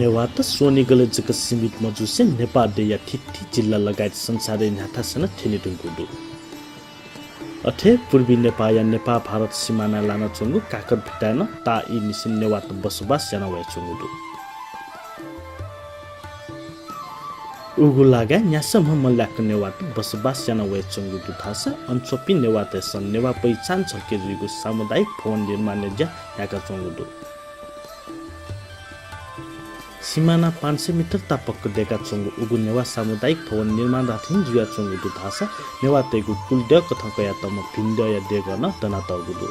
नेवा त सोनीगले जक सीमित मजुसे नेपाल देया थिथि जिल्ला लगायत संसारै न्याथासन थिनि टुङ्कुडु अथे पूर्वी नेपाल या नेपाल भारत सीमाना लान चुङ्गु काकर भिटान ता इ निसिन नेवा त बसोबास जना वय चुङ्गुडु उगु लागा न्यासम मल्लाक नेवा त बसोबास जना वय चुङ्गुडु थास अनचोपी नेवा त सन नेवा पहिचान छके जुगु सामुदायिक भवन निर्माण ज्या याका चुङ्गुडु सीमाना 500 मिटर तापक देका चुङ्गु उगु नेवा सामुदायिक भवन निर्माण राथिन जुया चुङ्गु दु थासा नेवा तेगु कुलद कथा कया तम भिन्द या देगन तना तगुदु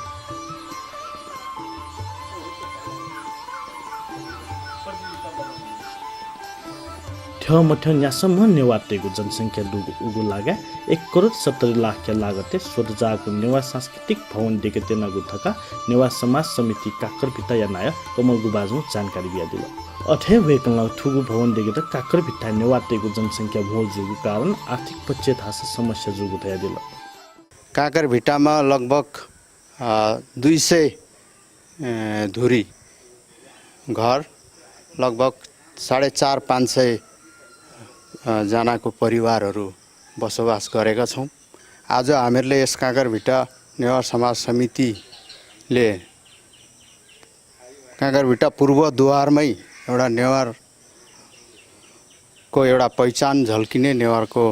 ठ्य मठ न्यासम नेवा तेगु जनसंख्या दुगु उगु लागा 1 करोड 70 लाख के लागते सोधजाको नेवा सांस्कृतिक भवन देके तेनागु थका नेवा समाज समिति काकर भिता या नाय कमगु बाजु जानकारी बिया दिल अठे वेकला ठुगु भवन देखे त काकर भित्ता नेवातेको जनसंख्या भोल जुगु कारण आर्थिक पक्षतास समस्या जुगु थया दिल काकर भिट्टामा लगभग 200 धुरी घर लगभग 450-500 जनाको परिवारहरू बसोबास गरेका छौं। आज हामीहरूले यस काकर भिट्टा नेवार समाज समितिले काकर भिट्टा पूर्व द्वारमै एउटा नेवारको एउटा पहिचान झल्किने नेवारको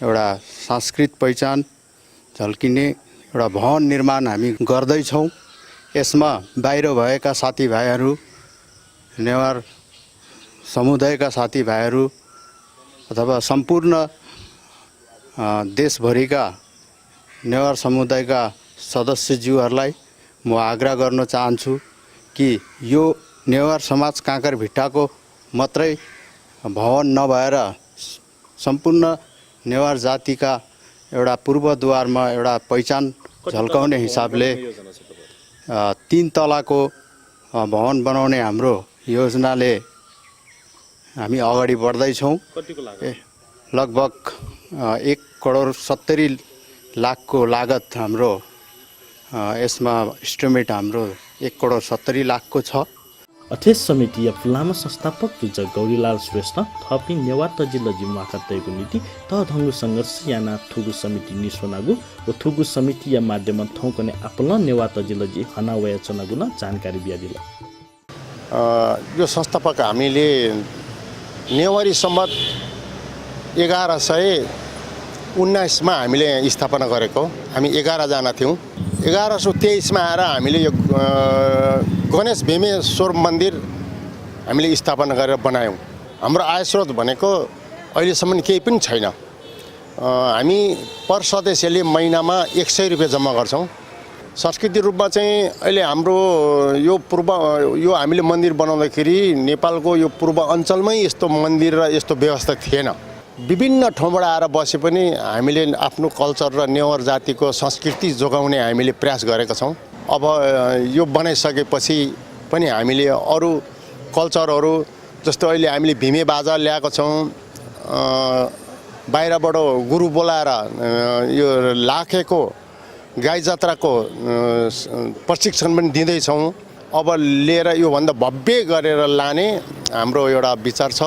एउटा सांस्कृतिक पहिचान झल्किने एउटा भवन निर्माण हामी गर्दै छौं। यसमा बाहिर भएका साथीभाइहरू नेवार समुदायका साथीभाइहरू अथवा सम्पूर्ण देशभरिका नेवार समुदायका सदस्यज्यूहरूलाई म आग्रह गर्न चाहन्छु कि यो नेवार समाज काकर भिट्टाको मात्रै भवन नभएर सम्पूर्ण नेवार जातिका एउटा पूर्वद्वारमा एउटा पहिचान झल्काउने हिसाबले 3 तलाको भवन बनाउने हाम्रो योजनाले हामी अगाडि बढ्दै छौं। लगभग 1 करोड 70 लाखको लागत हाम्रो यसमा एस्टिमेट हाम्रो 1 करोड 70 लाखको छ। अथेस समिति या फुलामा संस्थापक जुज गौरीलाल श्रेष्ठ थपि नेवा तजिल्ला जिम्माका तयको नीति त धंगु संघर्ष याना थुगु समिति निसोनागु व थुगु समिति या माध्यम थौकने आपल नेवा तजिल्ला जि हनावया चनागुन जानकारी बिया दिला यो संस्थापक हामीले नेवारी सम्मत 1119 मा हामीले स्थापना गरेको। हामी 11 जना थियौं। 1123 मा आएर हामीले यो गणेश भीमेश्वर मन्दिर हामीले स्थापना गरेर बनायौं। हाम्रो आय स्रोत भनेको अहिलेसम्म केही पनि छैन। हामी पर सदस्यले महिनामा 100 रुपैयाँ जम्मा गर्छौं। सांस्कृतिक रूपमा चाहिँ अहिले हाम्रो यो हामीले मन्दिर बनाउँदाखेरि नेपालको यो पूर्व अञ्चलमै यस्तो मन्दिर र यस्तो व्यवस्था थिएन। विभिन्न ठाउँबाट आएर बसे पनि हामीले आफ्नो कल्चर र नेवार जातिको संस्कृति जोगाउने हामीले प्रयास गरेका छौं। अब यो बनाइसकेपछि पनि हामीले अरु कल्चरहरू जस्तो अहिले हामीले भीमे बाजा ल्याएको छौं। बाहिरबाट गुरु बोलाएर यो लाखेको गाई जात्राको प्रशिक्षण पनि दिँदै छौं। अब लिएर यो भन्दा भव्य गरेर लाने हाम्रो एउटा विचार छ।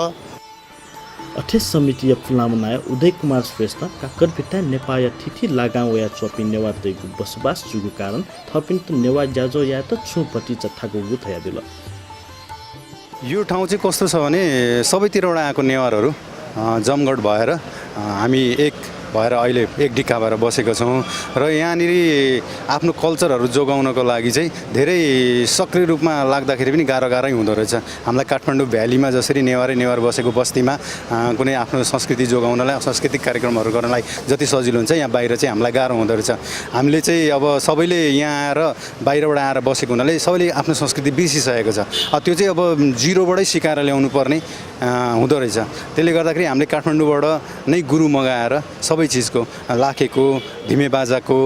अठेस समिति या फुलामनाय उदय कुमार श्रेष्ठ काकर भिट्टा नेपाल या थिथि लागाउ या चोपी नेवा तेगु बसोबास जुगु कारण थपिन त नेवा ज्याजो या त छुपटी चथाको गु थया दिल यो ठाउँ चाहिँ कस्तो छ भने सबैतिरबाट आएको नेवारहरू जमघट भएर हामी एक भएर अहिले एक ढिक्का भएर बसेका छौं र यहाँनिर आफ्नो कल्चरहरू जोगाउनको लागि चाहिँ धेरै सक्रिय रूपमा लाग्दाखेरि पनि गाह्रै हुँदो रहेछ। हामीलाई काठमाडौँ भ्यालीमा जसरी नेवार बसेको बस्तीमा कुनै आफ्नो संस्कृति जोगाउनलाई सांस्कृतिक कार्यक्रमहरू गर्नलाई जति सजिलो हुन्छ यहाँ बाहिर चाहिँ हामीलाई गाह्रो हुँदो रहेछ। हामीले चाहिँ अब सबैले यहाँ आएर बाहिरबाट आएर बसेको हुनाले सबैले आफ्नो संस्कृति बिर्सिसकेको छ। त्यो चाहिँ अब जिरोबाटै सिकाएर ल्याउनु पर्ने हुँदो रहेछ। त्यसले गर्दाखेरि हामीले काठमाडौँबाट नै गुरु मगाएर सबै चीजको लाखेको धिमे बाजाको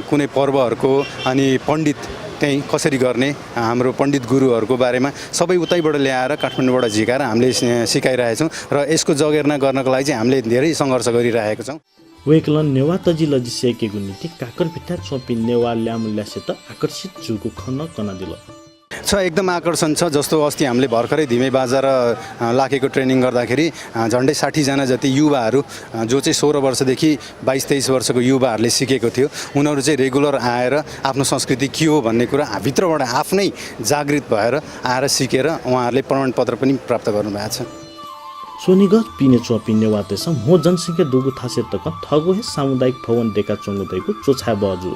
कुनै पर्वहरूको अनि पण्डित त्यही कसरी गर्ने हाम्रो पण्डित गुरुहरूको बारेमा सबै उतैबाट ल्याएर काठमाडौँबाट झिकाएर हामीले सिकाइरहेछौँ र यसको जगेर्ना गर्नको लागि चाहिँ हामीले धेरै सङ्घर्ष गरिरहेका छौँ। वेकलन नेवा तजी लजिसेकेको नीति काकर भित्ता चोपी नेवा ल्यामुल्यासित आकर्षित जुगु खन कना दिल एकदम आकर्षण छ। जस्तो अस्ति हामीले भर्खरै धिमे बाजा र लाखेको ट्रेनिङ गर्दाखेरि झन्डै 60जना जति युवाहरू जो चाहिँ 16 वर्षदेखि 22-23 वर्षको युवाहरूले सिकेको थियो, उनीहरू चाहिँ रेगुलर आएर आफ्नो संस्कृति के हो भन्ने कुरा भित्रबाट आफ्नै जागृत भएर आएर सिकेर उहाँहरूले प्रमाणपत्र पनि प्राप्त गर्नुभएको छ। सोनीगढ पिने चोपी नेवातेसम हो जनसङ्ख्या दुगु थासे तक थगो हे सामुदायिक भवन डेका चोङ्गुदैको चोछा बजु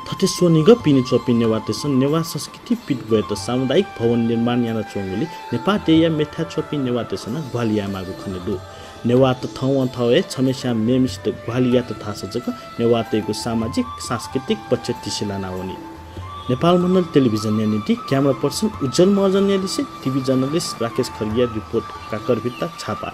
थटे सोनीगढ पिने चोपी नेवातेसम नेवा संस्कृति पिट गए त सामुदायिक भवन निर्माण याना चोङ्गुली नेपाल तेया मेथा चोपी नेवातेसम ग्वालिया मागु खनेदु नेवात ठाउँ ठाउँ छमेस्या मेमिस्त ग्वालिया त थाहा जग नेवातेको सामाजिक सांस्कृतिक पक्ष तिसिला नाउनी नेपाल मण्डल टेलिभिजन न्यानिटी क्यामेरा पर्सन उज्जवल महर्जन न्यालिसे TV journalist Rakesh Khariya report काकरभित्ता छापा।